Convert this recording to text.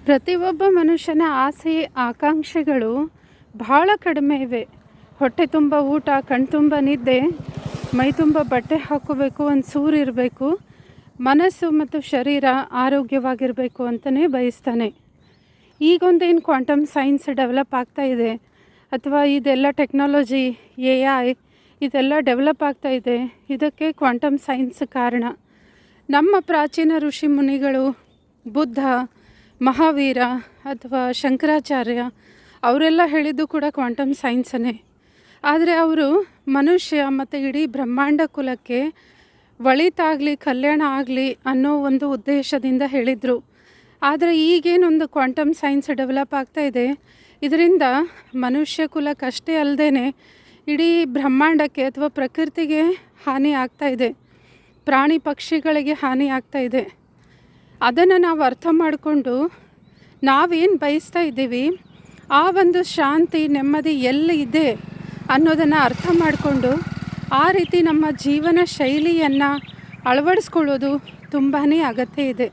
ಪ್ರತಿಯೊಬ್ಬ ಮನುಷ್ಯನ ಆಸೆ ಆಕಾಂಕ್ಷೆಗಳು ಬಹಳ ಕಡಿಮೆ ಇವೆ. ಹೊಟ್ಟೆ ತುಂಬ ಊಟ, ಕಣ್ತುಂಬ ನಿದ್ದೆ, ಮೈ ತುಂಬ ಬಟ್ಟೆ ಹಾಕೋಬೇಕು, ಒಂದು ಸೂರಿರಬೇಕು, ಮನಸ್ಸು ಮತ್ತು ಶರೀರ ಆರೋಗ್ಯವಾಗಿರಬೇಕು ಅಂತಲೇ ಬಯಸ್ತಾನೆ. ಈಗೊಂದೇನು ಕ್ವಾಂಟಮ್ ಸೈನ್ಸ್ ಡೆವಲಪ್ ಆಗ್ತಾ ಇದೆ, ಅಥವಾ ಇದೆಲ್ಲ ಟೆಕ್ನಾಲಜಿ AI ಇದೆಲ್ಲ ಡೆವಲಪ್ ಆಗ್ತಾ ಇದೆ. ಇದಕ್ಕೆ ಕ್ವಾಂಟಮ್ ಸೈನ್ಸ್ ಕಾರಣ. ನಮ್ಮ ಪ್ರಾಚೀನ ಋಷಿ ಮುನಿಗಳು, ಬುದ್ಧ, ಮಹಾವೀರ ಅಥವಾ ಶಂಕರಾಚಾರ್ಯ ಅವರೆಲ್ಲ ಹೇಳಿದ್ದು ಕೂಡ ಕ್ವಾಂಟಮ್ ಸೈನ್ಸನ್ನೇ. ಆದರೆ ಅವರು ಮನುಷ್ಯ ಮತ್ತು ಇಡೀ ಬ್ರಹ್ಮಾಂಡ ಕುಲಕ್ಕೆ ಒಳಿತಾಗಲಿ, ಕಲ್ಯಾಣ ಆಗಲಿ ಅನ್ನೋ ಒಂದು ಉದ್ದೇಶದಿಂದ ಹೇಳಿದರು. ಆದರೆ ಈಗೇನೊಂದು ಕ್ವಾಂಟಮ್ ಸೈನ್ಸ್ ಡೆವಲಪ್ ಆಗ್ತಾ ಇದೆ, ಇದರಿಂದ ಮನುಷ್ಯ ಕುಲಕ್ಕಷ್ಟೇ ಅಲ್ಲದೇ ಇಡೀ ಬ್ರಹ್ಮಾಂಡಕ್ಕೆ ಅಥವಾ ಪ್ರಕೃತಿಗೆ ಹಾನಿ ಆಗ್ತಾ ಇದೆ, ಪ್ರಾಣಿ ಪಕ್ಷಿಗಳಿಗೆ ಹಾನಿ ಆಗ್ತಾ ಇದೆ. ಅದನ್ನು ನಾವು ಅರ್ಥ ಮಾಡಿಕೊಂಡು ನಾವೇನು ಬಯಸ್ತಾ ಇದ್ದೀವಿ, ಆ ಒಂದು ಶಾಂತಿ ನೆಮ್ಮದಿ ಎಲ್ಲಿ ಇದೆ ಅನ್ನೋದನ್ನು ಅರ್ಥ ಮಾಡಿಕೊಂಡು ಆ ರೀತಿ ನಮ್ಮ ಜೀವನ ಶೈಲಿಯನ್ನು ಅಳವಡಿಸ್ಕೊಳ್ಳೋದು ತುಂಬಾ ಅಗತ್ಯ ಇದೆ.